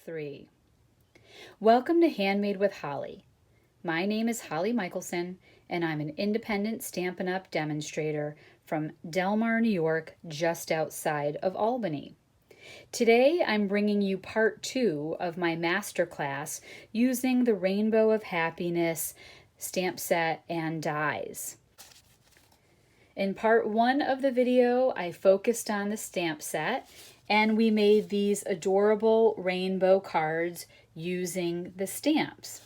3. Welcome to Handmade with Holly. My name is Holly Michelson, and I'm an independent Stampin' Up! Demonstrator from Del Mar, New York, just outside of Albany. Today I'm bringing you part 2 of my masterclass using the Rainbow of Happiness stamp set and dies. In part 1 of the video, I focused on the stamp set, and we made these adorable rainbow cards using the stamps.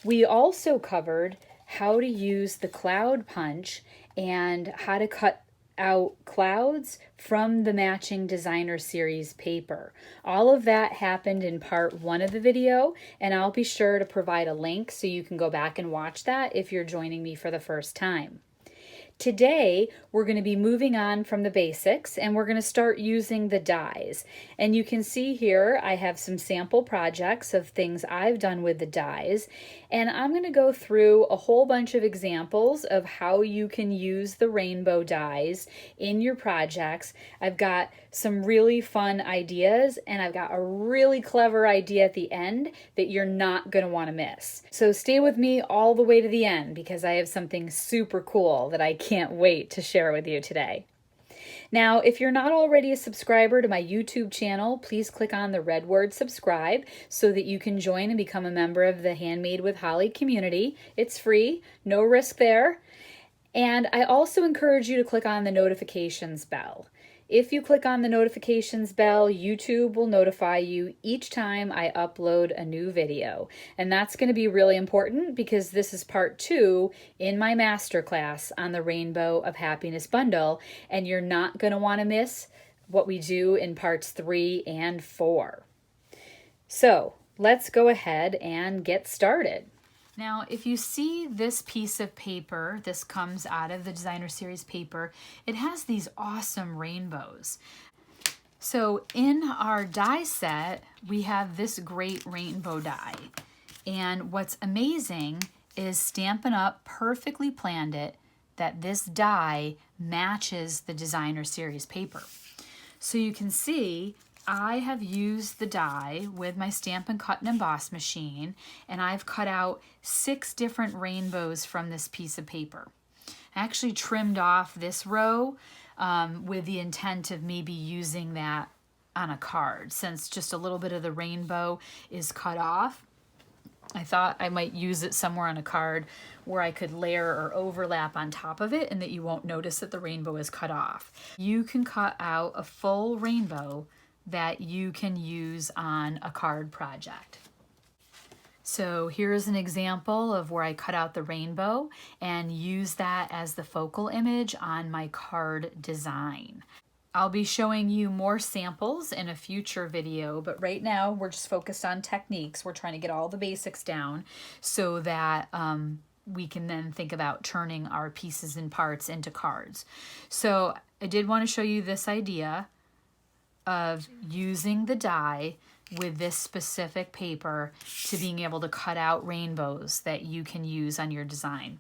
We also covered how to use the cloud punch and how to cut out clouds from the matching designer series paper. All of that happened in part 1 of the video, and I'll be sure to provide a link so you can go back and watch that if you're joining me for the first time. Today, we're going to be moving on from the basics, and we're going to start using the dies. And you can see here I have some sample projects of things I've done with the dies, and I'm going to go through a whole bunch of examples of how you can use the rainbow dies in your projects. I've got some really fun ideas, and I've got a really clever idea at the end that you're not going to want to miss. So stay with me all the way to the end because I have something super cool that I can't wait to share with you today. Now, if you're not already a subscriber to my YouTube channel, please click on the red word subscribe so that you can join and become a member of the Handmade with Holly community. It's free, no risk there. And I also encourage you to click on the notifications bell. If you click on the notifications bell, YouTube will notify you each time I upload a new video. And that's going to be really important because this is part 2 in my masterclass on the Rainbow of Happiness bundle, and you're not going to want to miss what we do in parts 3 and 4. So let's go ahead and get started. Now, if you see this piece of paper, this comes out of the designer series paper, it has these awesome rainbows. So in our die set, we have this great rainbow die. And what's amazing is Stampin' Up! Perfectly planned it that this die matches the designer series paper. So you can see I have used the die with my Stampin' Cut and Emboss machine, and I've cut out 6 different rainbows from this piece of paper. I actually trimmed off this row with the intent of maybe using that on a card. Since just a little bit of the rainbow is cut off, I thought I might use it somewhere on a card where I could layer or overlap on top of it and that you won't notice that the rainbow is cut off. You can cut out a full rainbow that you can use on a card project. So here's an example of where I cut out the rainbow and use that as the focal image on my card design. I'll be showing you more samples in a future video, but right now we're just focused on techniques. We're trying to get all the basics down so that we can then think about turning our pieces and parts into cards. So I did want to show you this idea of using the die with this specific paper to being able to cut out rainbows that you can use on your design.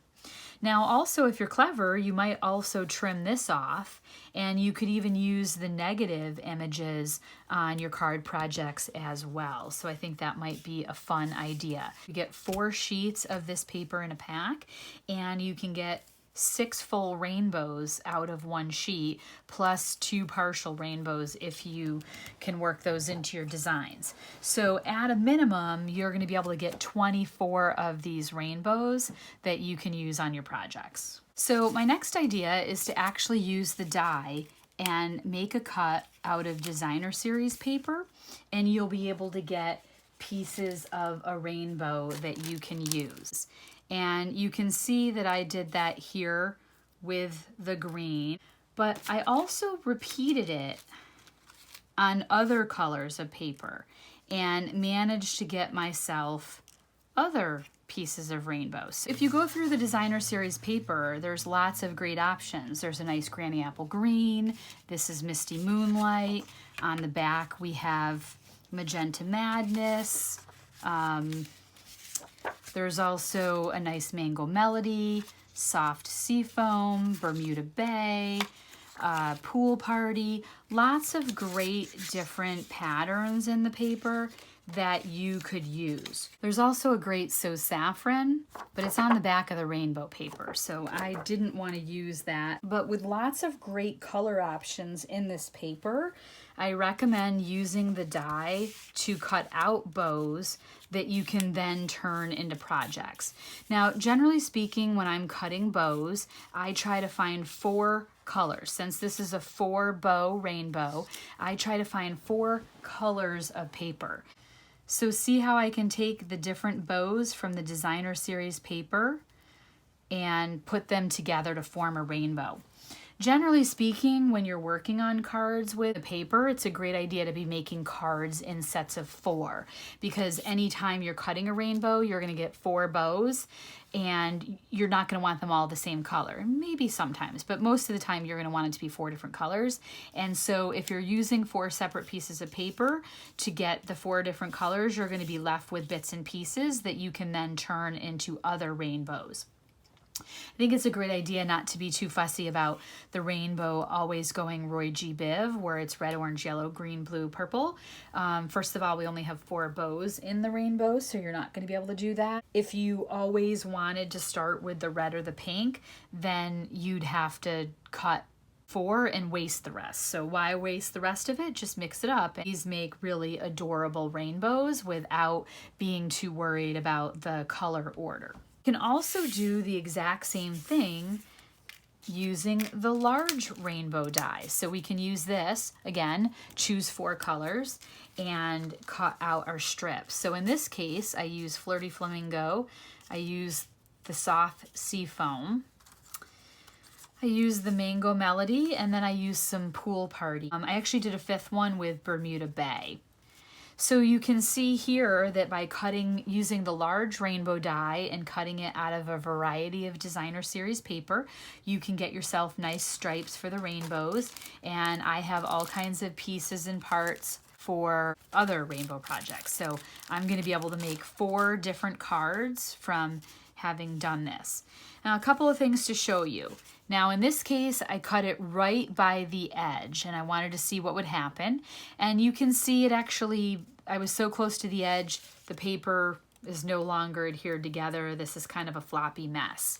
Now also, if you're clever, you might also trim this off, and you could even use the negative images on your card projects as well. So I think that might be a fun idea. You get 4 sheets of this paper in a pack, and you can get 6 full rainbows out of 1 sheet, plus 2 partial rainbows if you can work those into your designs. So at a minimum, you're going to be able to get 24 of these rainbows that you can use on your projects. So my next idea is to actually use the die and make a cut out of designer series paper, and you'll be able to get pieces of a rainbow that you can use. And you can see that I did that here with the green, but I also repeated it on other colors of paper and managed to get myself other pieces of rainbows. If you go through the designer series paper, there's lots of great options. There's a nice Granny Apple Green. This is Misty Moonlight. On the back, we have Magenta Madness. There's also a nice Mango Melody, Soft Seafoam, Bermuda Bay, Pool Party. Lots of great different patterns in the paper that you could use. There's also a great So Saffron, but it's on the back of the rainbow paper, so I didn't want to use that. But with lots of great color options in this paper, I recommend using the die to cut out bows that you can then turn into projects. Now, generally speaking, when I'm cutting bows, I try to find 4 colors. Since this is a 4-bow rainbow, I try to find 4 colors of paper. So see how I can take the different bows from the designer series paper and put them together to form a rainbow. Generally speaking, when you're working on cards with paper, it's a great idea to be making cards in sets of 4, because anytime you're cutting a rainbow, you're going to get 4 bows, and you're not going to want them all the same color. Maybe sometimes, but most of the time you're going to want it to be 4 different colors. And so if you're using 4 separate pieces of paper to get the 4 different colors, you're going to be left with bits and pieces that you can then turn into other rainbows. I think it's a great idea not to be too fussy about the rainbow always going Roy G. Biv, where it's red, orange, yellow, green, blue, purple. First of all, we only have 4 bows in the rainbow, so you're not going to be able to do that. If you always wanted to start with the red or the pink, then you'd have to cut 4 and waste the rest. So why waste the rest of it? Just mix it up. These make really adorable rainbows without being too worried about the color order. You can also do the exact same thing using the large rainbow die. So we can use this, again, choose 4 colors and cut out our strips. So in this case, I use Flirty Flamingo, I use the Soft Sea Foam, I use the Mango Melody, and then I use some Pool Party. I actually did a 5th one with Bermuda Bay. So you can see here that by using the large rainbow die and cutting it out of a variety of designer series paper, you can get yourself nice stripes for the rainbows. And I have all kinds of pieces and parts for other rainbow projects. So I'm going to be able to make 4 different cards from having done this. Now, a couple of things to show you. Now, in this case, I cut it right by the edge, and I wanted to see what would happen. And you can see it actually, I was so close to the edge, the paper is no longer adhered together. This is kind of a floppy mess.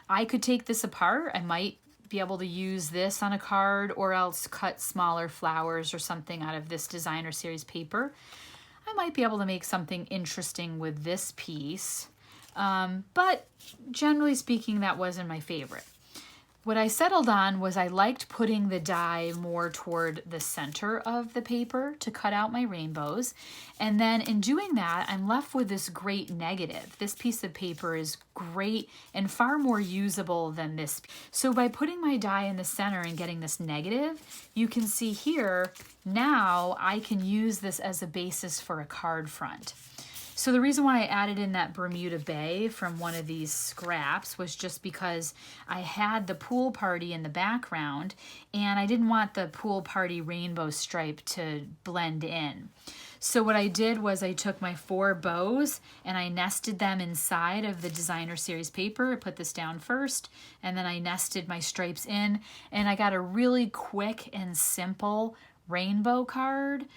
I could take this apart. I might be able to use this on a card, or else cut smaller flowers or something out of this designer series paper. I might be able to make something interesting with this piece. But generally speaking, that wasn't my favorite. What I settled on was I liked putting the die more toward the center of the paper to cut out my rainbows. And then in doing that, I'm left with this great negative. This piece of paper is great and far more usable than this. So by putting my die in the center and getting this negative, you can see here, now I can use this as a basis for a card front. So the reason why I added in that Bermuda Bay from one of these scraps was just because I had the Pool Party in the background, and I didn't want the Pool Party rainbow stripe to blend in. So what I did was I took my 4 bows and I nested them inside of the designer series paper. I put this down first, and then I nested my stripes in, and I got a really quick and simple rainbow card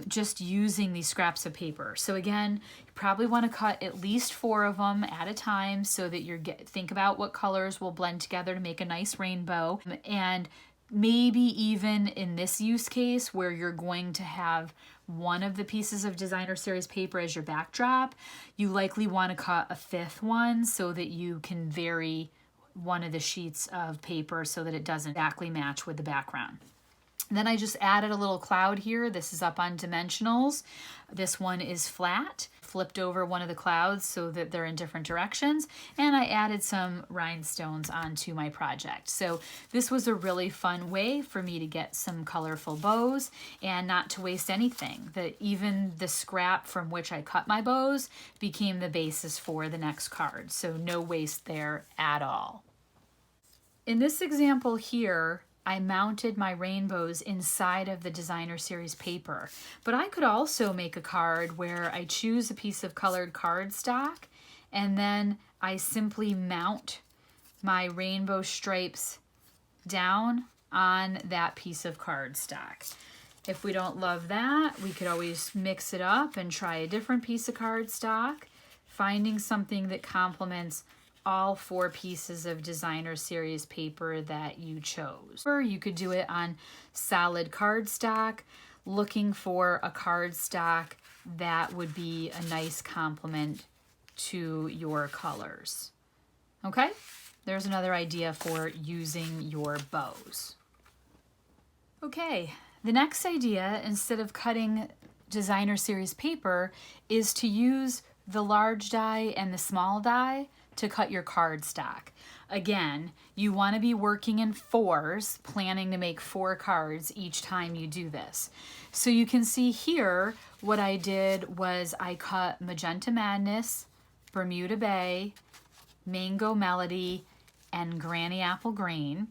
just using these scraps of paper. So again, you probably want to cut at least 4 of them at a time so that think about what colors will blend together to make a nice rainbow. And maybe even in this use case where you're going to have one of the pieces of designer series paper as your backdrop, you likely want to cut a 5th one so that you can vary one of the sheets of paper so that it doesn't exactly match with the background. Then I just added a little cloud here. This is up on dimensionals. This one is flat. Flipped over one of the clouds so that they're in different directions. And I added some rhinestones onto my project. So this was a really fun way for me to get some colorful bows and not to waste anything. Even the scrap from which I cut my bows became the basis for the next card. So no waste there at all. In this example here, I mounted my rainbows inside of the designer series paper, but I could also make a card where I choose a piece of colored cardstock and then I simply mount my rainbow stripes down on that piece of cardstock. If we don't love that, we could always mix it up and try a different piece of cardstock, finding something that complements all 4 pieces of designer series paper that you chose. Or you could do it on solid cardstock, looking for a cardstock that would be a nice complement to your colors. Okay, there's another idea for using your bows. Okay, the next idea, instead of cutting designer series paper, is to use the large die and the small die to cut your cardstock. Again, you want to be working in 4s, planning to make 4 cards each time you do this. So you can see here what I did was I cut Magenta Madness, Bermuda Bay, Mango Melody, and Granny Apple Green.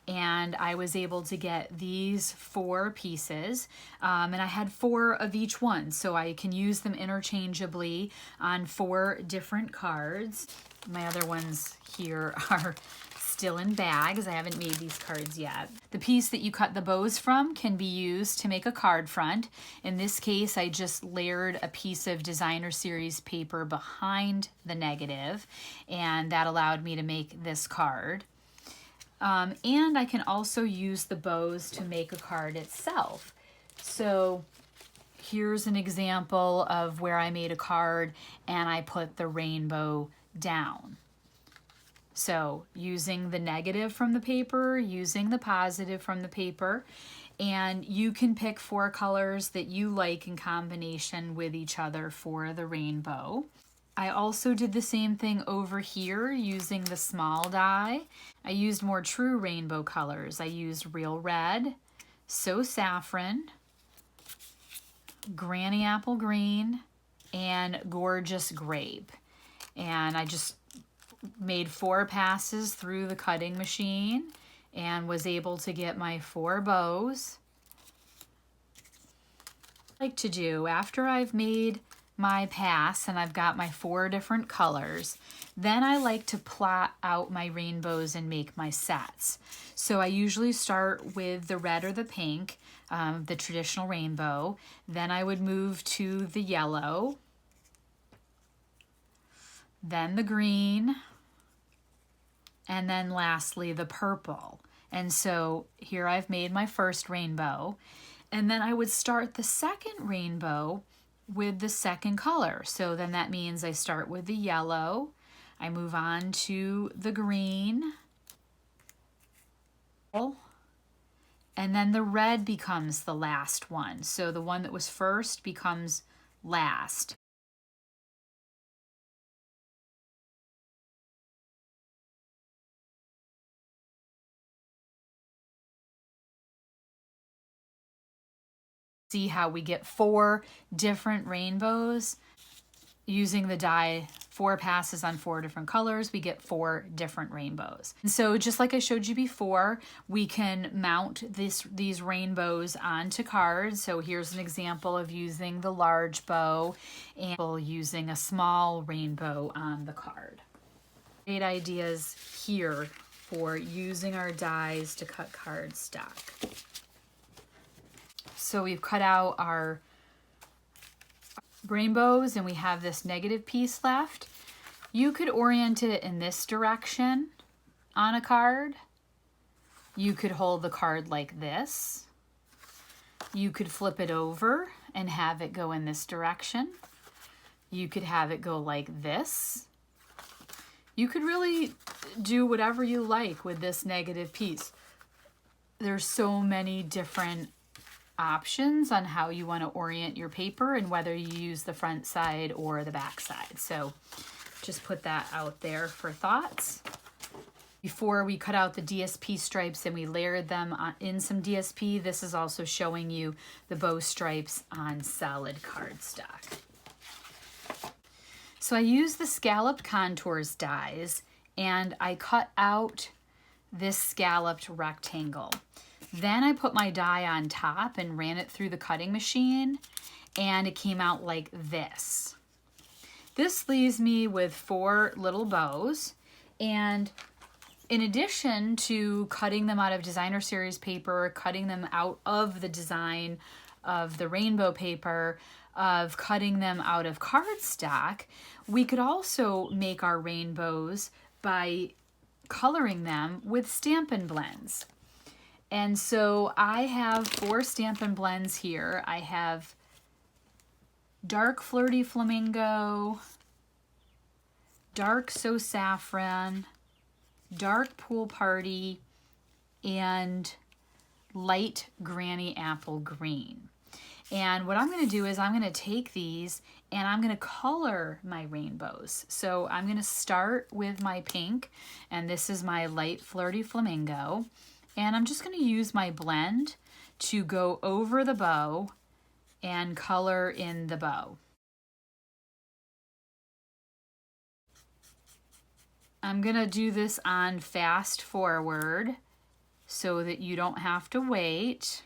And I was able to get these 4 pieces, and I had 4 of each one, so I can use them interchangeably on 4 different cards. My other ones here are still in bags. I haven't made these cards yet. The piece that you cut the bows from can be used to make a card front. In this case, I just layered a piece of designer series paper behind the negative, and that allowed me to make this card. And I can also use the bows to make a card itself. So here's an example of where I made a card and I put the rainbow down. So using the negative from the paper, using the positive from the paper, and you can pick 4 colors that you like in combination with each other for the rainbow. I also did the same thing over here using the small die. I used more true rainbow colors. I used Real Red, So Saffron, Granny Apple Green, and Gorgeous Grape. And I just made 4 passes through the cutting machine and was able to get my 4 bows. What I like to do after I've made my pass and I've got my 4 different colors, then I like to plot out my rainbows and make my sets. So I usually start with the red or the pink, the traditional rainbow. Then I would move to the yellow, then the green, and then lastly the purple. And so here I've made my first rainbow, and then I would start the second rainbow with the second color. So then that means I start with the yellow, I move on to the green, and then the red becomes the last one. So the one that was first becomes last. See how we get 4 different rainbows using the die, 4 passes on 4 different colors, we get 4 different rainbows. And so just like I showed you before, we can mount these rainbows onto cards. So here's an example of using the large bow and using a small rainbow on the card. Great ideas here for using our dies to cut cardstock. So we've cut out our rainbows and we have this negative piece left. You could orient it in this direction on a card. You could hold the card like this. You could flip it over and have it go in this direction. You could have it go like this. You could really do whatever you like with this negative piece. There's so many different options on how you want to orient your paper and whether you use the front side or the back side. So just put that out there for thoughts. Before we cut out the DSP stripes and we layered them in some DSP, this is also showing you the bow stripes on solid cardstock. So I used the scalloped contours dies and I cut out this scalloped rectangle. Then I put my die on top and ran it through the cutting machine, and it came out like this. This leaves me with 4 little bows, and in addition to cutting them out of designer series paper, cutting them out of the design of the rainbow paper, of cutting them out of cardstock, we could also make our rainbows by coloring them with Stampin' Blends. And so I have 4 Stampin' Blends here. I have Dark Flirty Flamingo, Dark So Saffron, Dark Pool Party, and Light Granny Apple Green. And what I'm going to do is I'm going to take these and I'm going to color my rainbows. So I'm going to start with my pink, and this is my Light Flirty Flamingo. And I'm just going to use my blend to go over the bow and color in the bow. I'm going to do this on fast forward so that you don't have to wait.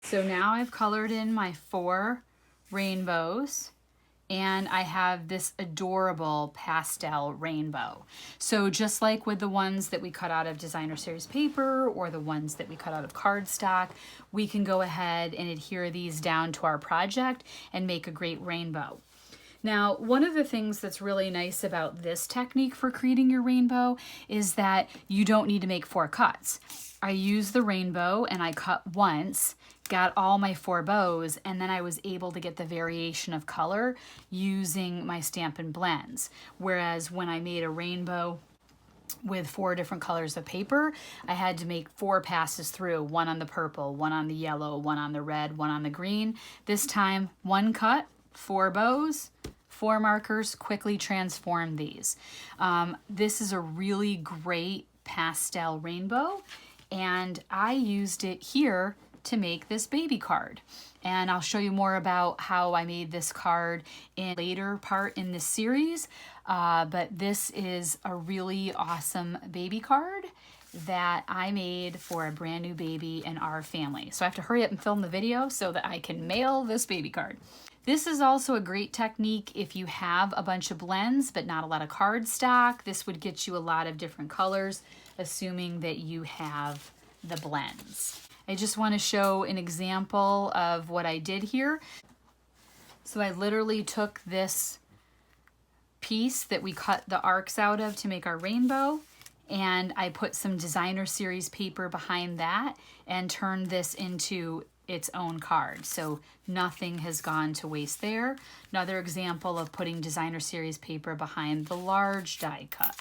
So now I've colored in my 4 rainbows, and I have this adorable pastel rainbow. So just like with the ones that we cut out of designer series paper or the ones that we cut out of cardstock, we can go ahead and adhere these down to our project and make a great rainbow. Now, one of the things that's really nice about this technique for creating your rainbow is that you don't need to make 4 cuts. I used the rainbow and I cut once, got all my 4 bows, and then I was able to get the variation of color using my Stampin' Blends. Whereas when I made a rainbow with 4 different colors of paper, I had to make 4 passes through, 1 on the purple, 1 on the yellow, 1 on the red, 1 on the green. This time, 1 cut, 4 bows, 4 markers, quickly transform these. This is a really great pastel rainbow, and I used it here to make this baby card. And I'll show you more about how I made this card in a later part in this series. But this is a really awesome baby card that I made for a brand new baby in our family. So I have to hurry up and film the video so that I can mail this baby card. This is also a great technique if you have a bunch of blends but not a lot of cardstock. This would get you a lot of different colors, assuming that you have the blends. I just want to show an example of what I did here. So I literally took this piece that we cut the arcs out of to make our rainbow, and I put some designer series paper behind that and turned this into its own card. So nothing has gone to waste there. Another example of putting designer series paper behind the large die cut.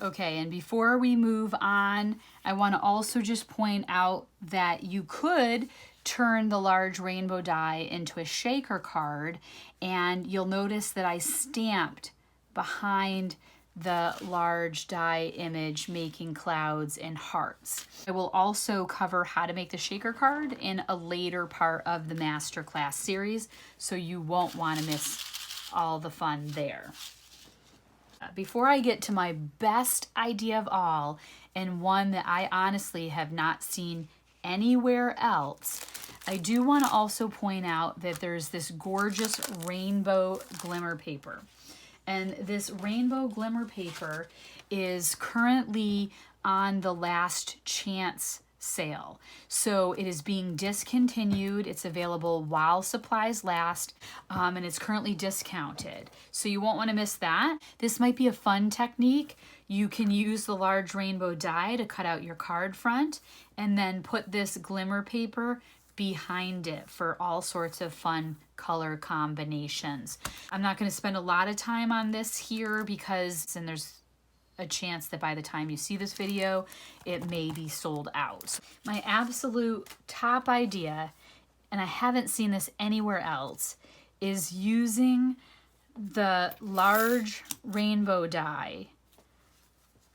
Okay, and before we move on, I want to also just point out that you could turn the large rainbow die into a shaker card, and you'll notice that I stamped behind the large die image making clouds and hearts. I will also cover how to make the shaker card in a later part of the Masterclass series, so you won't want to miss all the fun there. Before I get to my best idea of all, and one that I honestly have not seen anywhere else, I do want to also point out that there's this gorgeous rainbow glimmer paper. And this rainbow glimmer paper is currently on the last chance sale. So it is being discontinued. It's available while supplies last, and it's currently discounted. So you won't want to miss that. This might be a fun technique. You can use the large rainbow die to cut out your card front and then put this glimmer paper behind it for all sorts of fun color combinations. I'm not going to spend a lot of time on this here because there's a chance that by the time you see this video, it may be sold out. My absolute top idea, and I haven't seen this anywhere else, is using the large rainbow die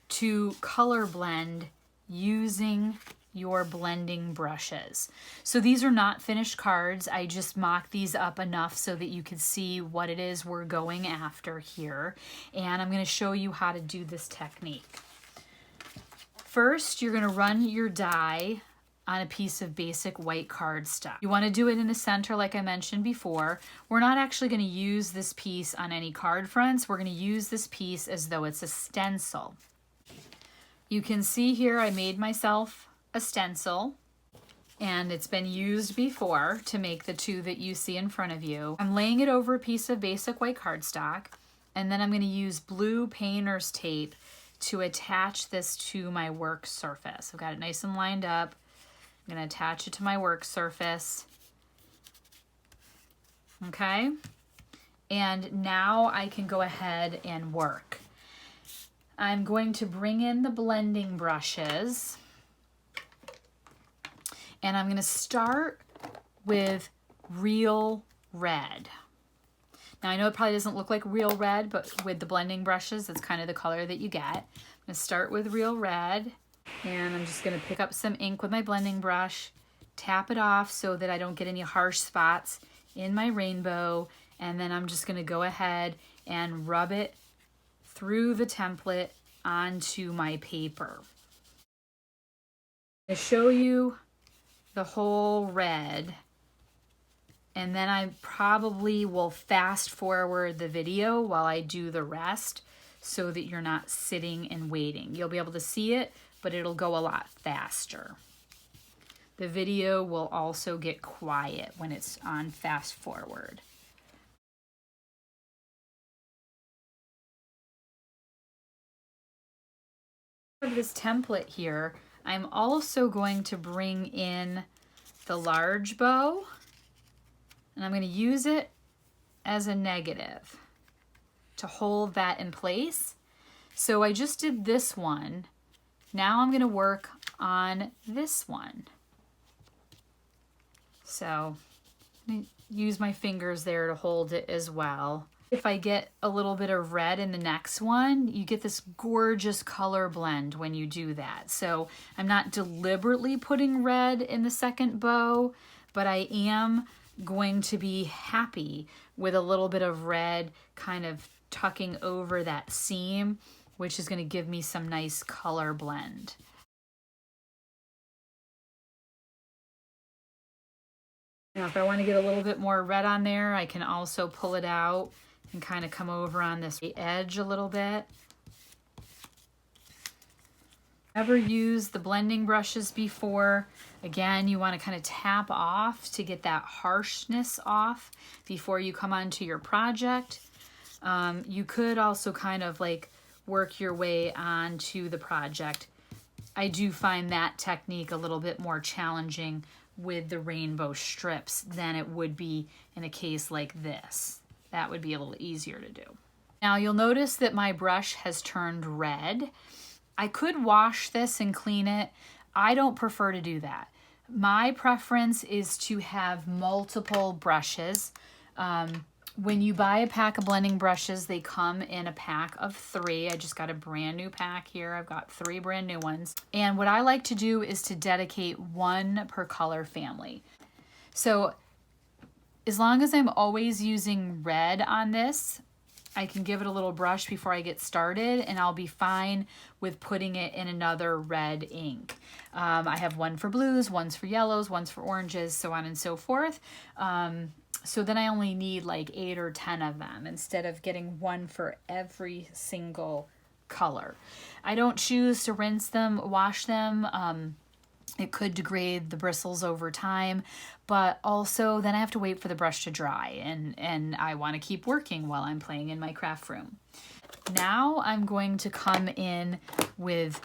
to color blend using your blending brushes. So these are not finished cards. I just mocked these up enough so that you can see what it is we're going after here. And I'm going to show you how to do this technique. First, you're going to run your die on a piece of basic white cardstock. You want to do it in the center like I mentioned before. We're not actually going to use this piece on any card fronts. We're going to use this piece as though it's a stencil. You can see here I made myself a stencil, and it's been used before to make the two that you see in front of you. I'm laying it over a piece of basic white cardstock, and then I'm going to use blue painter's tape to attach this to my work surface. I've got it nice and lined up. I'm going to attach it to my work surface. Okay? And now I can go ahead and work. I'm going to bring in the blending brushes, and I'm going to start with real red. Now I know it probably doesn't look like real red, but with the blending brushes, that's kind of the color that you get. I'm going to start with real red, and I'm just going to pick up some ink with my blending brush, tap it off so that I don't get any harsh spots in my rainbow, and then I'm just going to go ahead and rub it through the template onto my paper. To show you the whole red, and then I probably will fast forward the video while I do the rest so that you're not sitting and waiting. You'll be able to see it, but it'll go a lot faster. The video will also get quiet when it's on fast forward. For this template here, I'm also going to bring in the large bow, and I'm going to use it as a negative to hold that in place. So I just did this one. Now I'm going to work on this one. So I'm going to use my fingers there to hold it as well. If I get a little bit of red in the next one, you get this gorgeous color blend when you do that. So I'm not deliberately putting red in the second bow, but I am going to be happy with a little bit of red kind of tucking over that seam, which is going to give me some nice color blend. Now, if I want to get a little bit more red on there, I can also pull it out and kind of come over on this edge a little bit. Ever used the blending brushes before? Again, you want to kind of tap off to get that harshness off before you come onto your project. You could also kind of like work your way onto the project. I do find that technique a little bit more challenging with the rainbow strips than it would be in a case like this. That would be a little easier to do. Now you'll notice that my brush has turned red. I could wash this and clean it. I don't prefer to do that. My preference is to have multiple brushes. When you buy a pack of blending brushes, they come in a pack of 3. I just got a brand new pack here. I've got 3 brand new ones. And what I like to do is to dedicate 1 per color family. So as long as I'm always using red on this, I can give it a little brush before I get started, and I'll be fine with putting it in another red ink. I have 1 for blues, 1's for yellows, 1's for oranges, so on and so forth. So then I only need like 8 or 10 of them instead of getting 1 for every single color. I don't choose to rinse them, wash them. It could degrade the bristles over time, but also then I have to wait for the brush to dry, and I want to keep working while I'm playing in my craft room. Now I'm going to come in with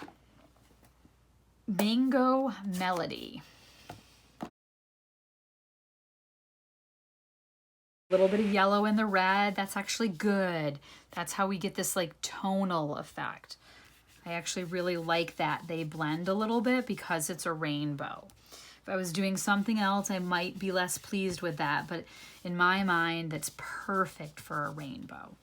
Mango Melody. A little bit of yellow in the red, that's actually good. That's how we get this like tonal effect. I actually really like that they blend a little bit because it's a rainbow. If I was doing something else, I might be less pleased with that, but in my mind, that's perfect for a rainbow.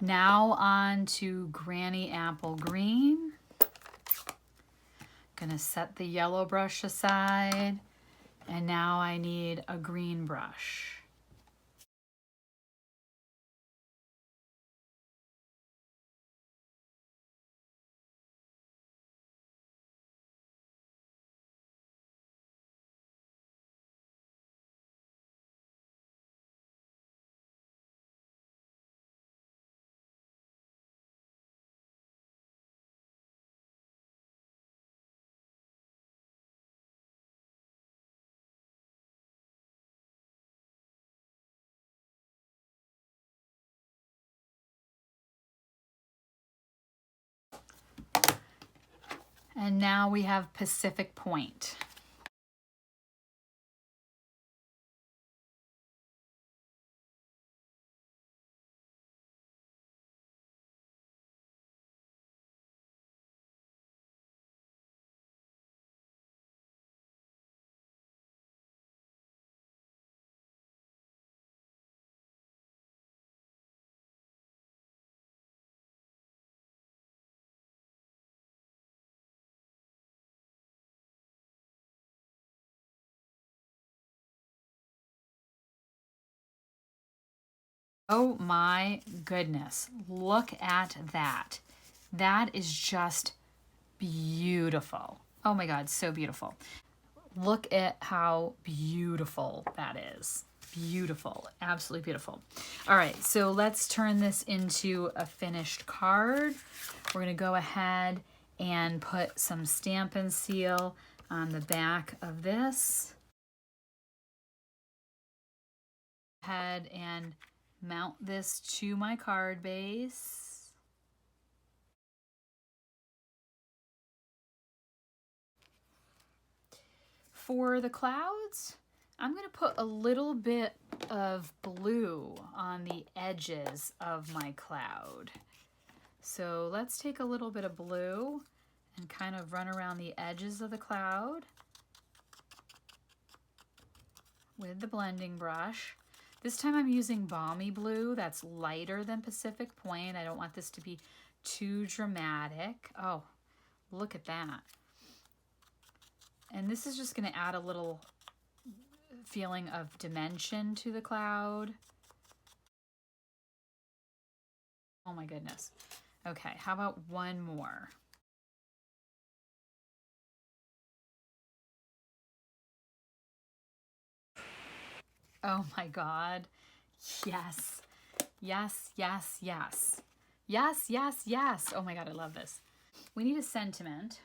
Now on to Granny Apple Green. Gonna set the yellow brush aside, and now I need a green brush. And now we have Pacific Point. Oh my goodness, look at that. That is just beautiful. Oh my God, so beautiful. Look at how beautiful that is. Beautiful, absolutely beautiful. All right, so let's turn this into a finished card. We're gonna go ahead and put some Stampin' Seal on the back of this. Ahead and mount this to my card base. For the clouds, I'm going to put a little bit of blue on the edges of my cloud. So let's take a little bit of blue and kind of run around the edges of the cloud with the blending brush. This time I'm using Balmy Blue. That's lighter than Pacific Point. I don't want this to be too dramatic. Oh, look at that. And this is just going to add a little feeling of dimension to the cloud. Oh my goodness. Okay, how about one more? Oh my God. Yes. Yes, yes, yes. Yes, yes, yes. Oh my God, I love this. We need a sentiment.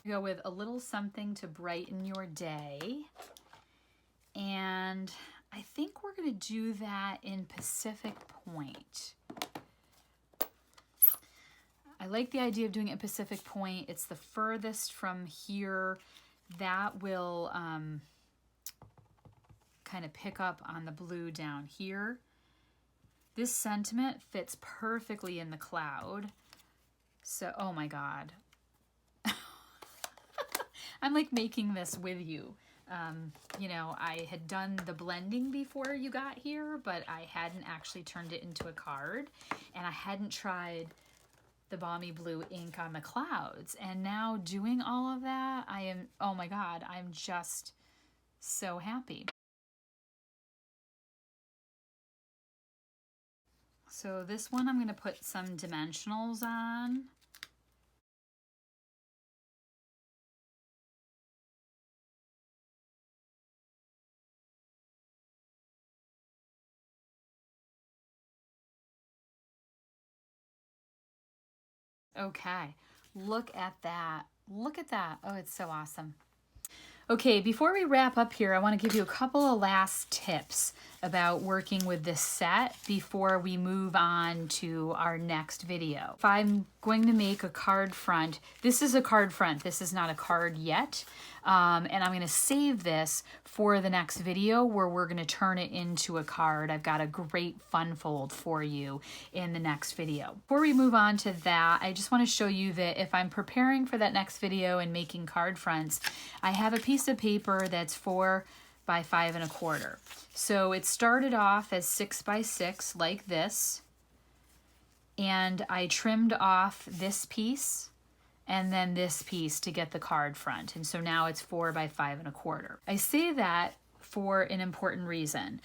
Go with a little something to brighten your day. And I think we're going to do that in Pacific Point. I like the idea of doing it in Pacific Point. It's the furthest from here. That will kind of pick up on the blue down here. This sentiment fits perfectly in the cloud. So, oh my God. I'm like making this with you. You know, I had done the blending before you got here, but I hadn't actually turned it into a card, and I hadn't tried the Balmy Blue ink on the clouds. And now doing all of that, I am, oh my God, I'm just so happy. So this one I'm going to put some dimensionals on. Okay, look at that. Look at that. Oh, it's so awesome. Okay, before we wrap up here, I want to give you a couple of last tips about working with this set before we move on to our next video. If I'm going to make a card front, this is a card front, this is not a card yet, and I'm going to save this for the next video where we're going to turn it into a card. I've got a great fun fold for you in the next video. Before we move on to that, I just want to show you that if I'm preparing for that next video and making card fronts, I have a piece of paper that's 4 by 5 1/4. So it started off as 6 by 6 like this, and I trimmed off this piece and then this piece to get the card front. And so now it's 4 by 5 1/4. I say that for an important reason.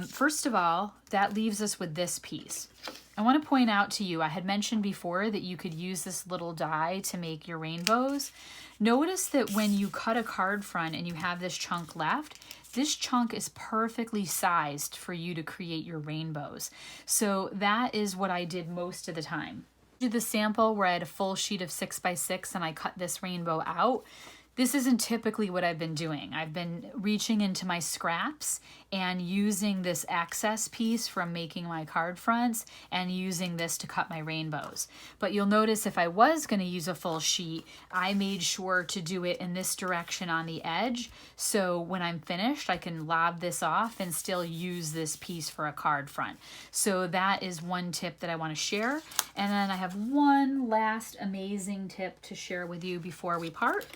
First of all, that leaves us with this piece. I want to point out to you, I had mentioned before that you could use this little die to make your rainbows. Notice that when you cut a card front and you have this chunk left, this chunk is perfectly sized for you to create your rainbows. So that is what I did most of the time. I did the sample where I had a full sheet of 6 by 6 and I cut this rainbow out. This isn't typically what I've been doing. I've been reaching into my scraps and using this excess piece from making my card fronts and using this to cut my rainbows. But you'll notice if I was going to use a full sheet, I made sure to do it in this direction on the edge. So when I'm finished, I can lob this off and still use this piece for a card front. So that is one tip that I want to share. And then I have one last amazing tip to share with you before we part.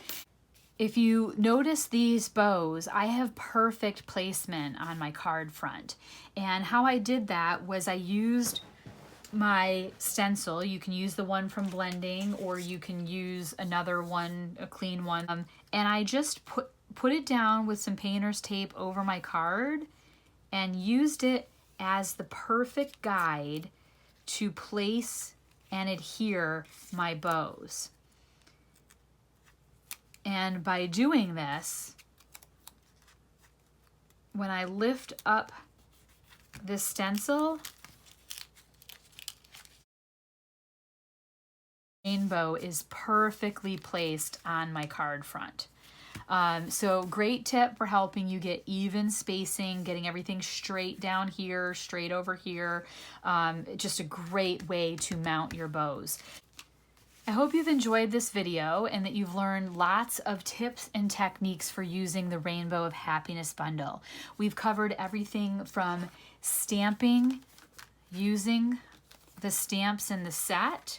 If you notice these bows, I have perfect placement on my card front. And how I did that was I used my stencil. You can use the one from blending or you can use another one, a clean one. And I just put it down with some painter's tape over my card and used it as the perfect guide to place and adhere my bows. And by doing this, when I lift up this stencil, rainbow is perfectly placed on my card front. So great tip for helping you get even spacing, getting everything straight down here, straight over here. Just a great way to mount your bows. I hope you've enjoyed this video and that you've learned lots of tips and techniques for using the Rainbow of Happiness bundle. We've covered everything from stamping, using the stamps in the set,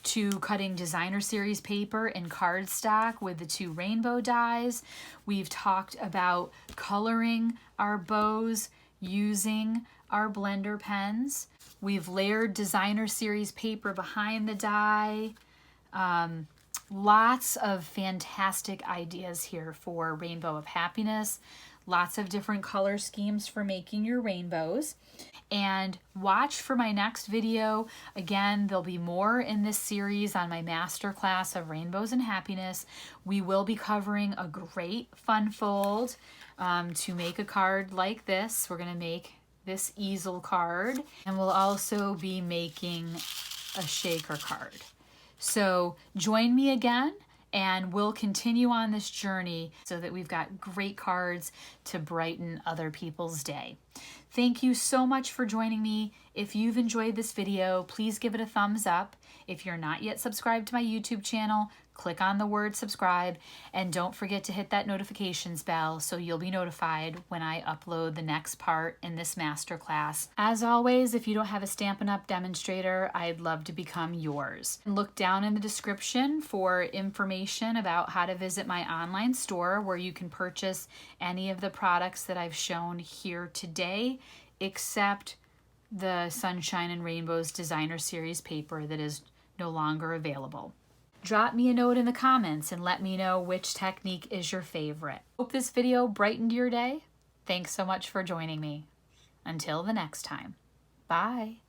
to cutting designer series paper and cardstock with the 2 rainbow dies. We've talked about coloring our bows using our blender pens. We've layered designer series paper behind the die. Lots of fantastic ideas here for Rainbow of Happiness. Lots of different color schemes for making your rainbows. And watch for my next video. Again, there'll be more in this series on my Masterclass of Rainbows and Happiness. We will be covering a great fun fold to make a card like this. We're going to make this easel card, and we'll also be making a shaker card. So join me again, and we'll continue on this journey so that we've got great cards to brighten other people's day. Thank you so much for joining me. If you've enjoyed this video, please give it a thumbs up. If you're not yet subscribed to my YouTube channel, click on the word subscribe, and don't forget to hit that notifications bell so you'll be notified when I upload the next part in this masterclass. As always, if you don't have a Stampin' Up! Demonstrator, I'd love to become yours. Look down in the description for information about how to visit my online store where you can purchase any of the products that I've shown here today, except the Sunshine and Rainbows Designer Series paper that is no longer available. Drop me a note in the comments and let me know which technique is your favorite. Hope this video brightened your day. Thanks so much for joining me. Until the next time. Bye.